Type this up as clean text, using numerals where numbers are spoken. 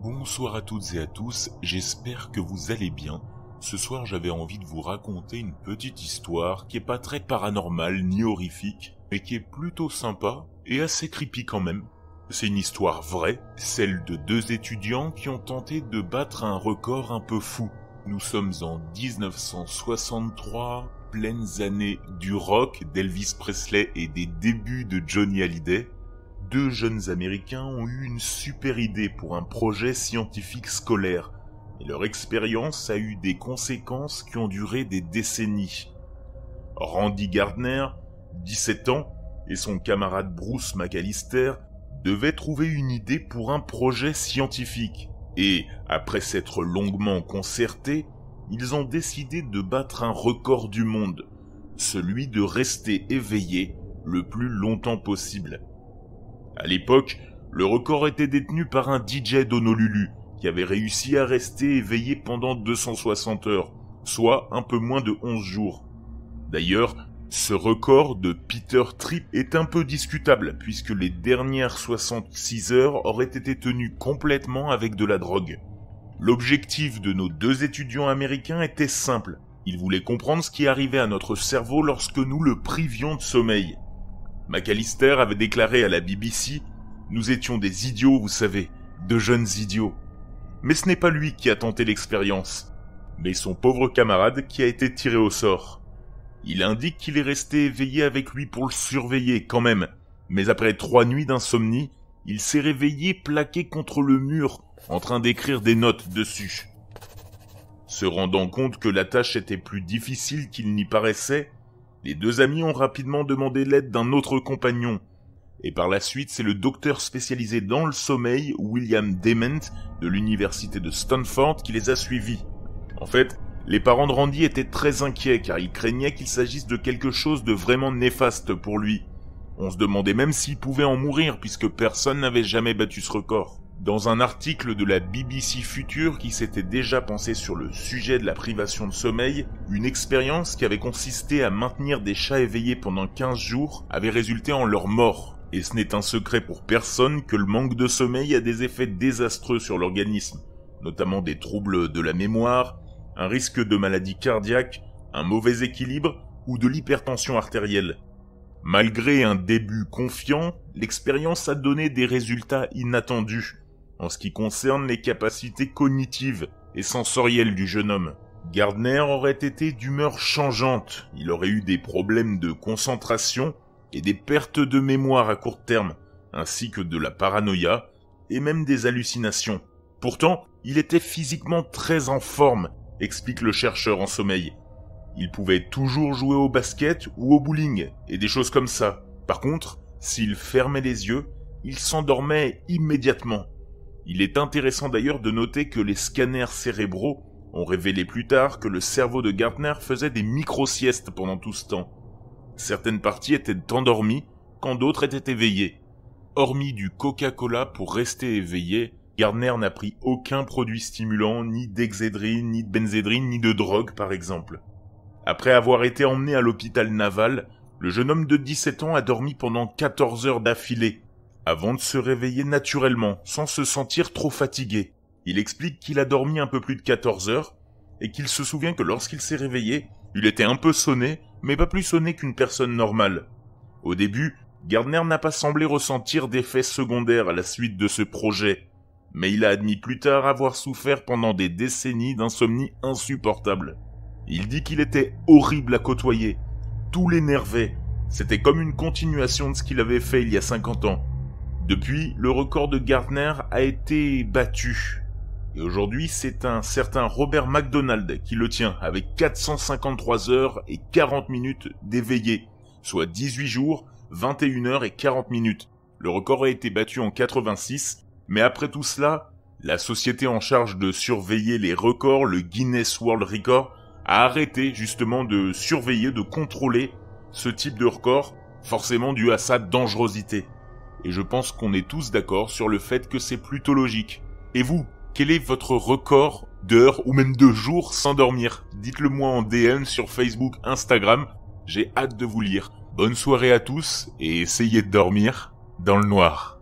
Bonsoir à toutes et à tous, j'espère que vous allez bien. Ce soir j'avais envie de vous raconter une petite histoire qui est pas très paranormale ni horrifique, mais qui est plutôt sympa et assez creepy quand même. C'est une histoire vraie, celle de deux étudiants qui ont tenté de battre un record un peu fou. Nous sommes en 1963, pleines années du rock d'Elvis Presley et des débuts de Johnny Hallyday. Deux jeunes Américains ont eu une super idée pour un projet scientifique scolaire, et leur expérience a eu des conséquences qui ont duré des décennies. Randy Gardner, 17 ans, et son camarade Bruce McAllister devaient trouver une idée pour un projet scientifique, et, après s'être longuement concertés, ils ont décidé de battre un record du monde, celui de rester éveillé le plus longtemps possible. À l'époque, le record était détenu par un DJ d'Honolulu qui avait réussi à rester éveillé pendant 260 heures, soit un peu moins de 11 jours. D'ailleurs, ce record de Peter Tripp est un peu discutable puisque les dernières 66 heures auraient été tenues complètement avec de la drogue. L'objectif de nos deux étudiants américains était simple. Ils voulaient comprendre ce qui arrivait à notre cerveau lorsque nous le privions de sommeil. McAllister avait déclaré à la BBC « Nous étions des idiots, vous savez, de jeunes idiots ». Mais ce n'est pas lui qui a tenté l'expérience, mais son pauvre camarade qui a été tiré au sort. Il indique qu'il est resté éveillé avec lui pour le surveiller quand même, mais après 3 nuits d'insomnie, il s'est réveillé plaqué contre le mur, en train d'écrire des notes dessus. Se rendant compte que la tâche était plus difficile qu'il n'y paraissait, les deux amis ont rapidement demandé l'aide d'un autre compagnon, et par la suite c'est le docteur spécialisé dans le sommeil, William Dement, de l'université de Stanford, qui les a suivis. En fait, les parents de Randy étaient très inquiets car ils craignaient qu'il s'agisse de quelque chose de vraiment néfaste pour lui. On se demandait même s'il pouvait en mourir puisque personne n'avait jamais battu ce record. Dans un article de la BBC Future qui s'était déjà pensé sur le sujet de la privation de sommeil, une expérience qui avait consisté à maintenir des chats éveillés pendant 15 jours avait résulté en leur mort. Et ce n'est un secret pour personne que le manque de sommeil a des effets désastreux sur l'organisme, notamment des troubles de la mémoire, un risque de maladie cardiaque, un mauvais équilibre ou de l'hypertension artérielle. Malgré un début confiant, l'expérience a donné des résultats inattendus en ce qui concerne les capacités cognitives et sensorielles du jeune homme. Gardner aurait été d'humeur changeante, il aurait eu des problèmes de concentration et des pertes de mémoire à court terme, ainsi que de la paranoïa et même des hallucinations. Pourtant, il était physiquement très en forme, explique le chercheur en sommeil. Il pouvait toujours jouer au basket ou au bowling et des choses comme ça. Par contre, s'il fermait les yeux, il s'endormait immédiatement. Il est intéressant d'ailleurs de noter que les scanners cérébraux ont révélé plus tard que le cerveau de Gardner faisait des micro-siestes pendant tout ce temps. Certaines parties étaient endormies, quand d'autres étaient éveillées. Hormis du Coca-Cola pour rester éveillé, Gardner n'a pris aucun produit stimulant, ni d'exédrine, ni de benzédrine, ni de drogue par exemple. Après avoir été emmené à l'hôpital naval, le jeune homme de 17 ans a dormi pendant 14 heures d'affilée, avant de se réveiller naturellement, sans se sentir trop fatigué. Il explique qu'il a dormi un peu plus de 14 heures, et qu'il se souvient que lorsqu'il s'est réveillé, il était un peu sonné, mais pas plus sonné qu'une personne normale. Au début, Gardner n'a pas semblé ressentir d'effets secondaires à la suite de ce projet, mais il a admis plus tard avoir souffert pendant des décennies d'insomnie insupportable. Il dit qu'il était horrible à côtoyer, tout l'énervait, c'était comme une continuation de ce qu'il avait fait il y a 50 ans. Depuis, le record de Gardner a été battu. Et aujourd'hui, c'est un certain Robert McDonald qui le tient, avec 453 heures et 40 minutes d'éveillé, soit 18 jours, 21 heures et 40 minutes. Le record a été battu en 86, mais après tout cela, la société en charge de surveiller les records, le Guinness World Record, a arrêté justement de surveiller, de contrôler ce type de record, forcément dû à sa dangerosité. Et je pense qu'on est tous d'accord sur le fait que c'est plutôt logique. Et vous, quel est votre record d'heures ou même de jours sans dormir? Dites-le moi en DM sur Facebook, Instagram, j'ai hâte de vous lire. Bonne soirée à tous et essayez de dormir dans le noir.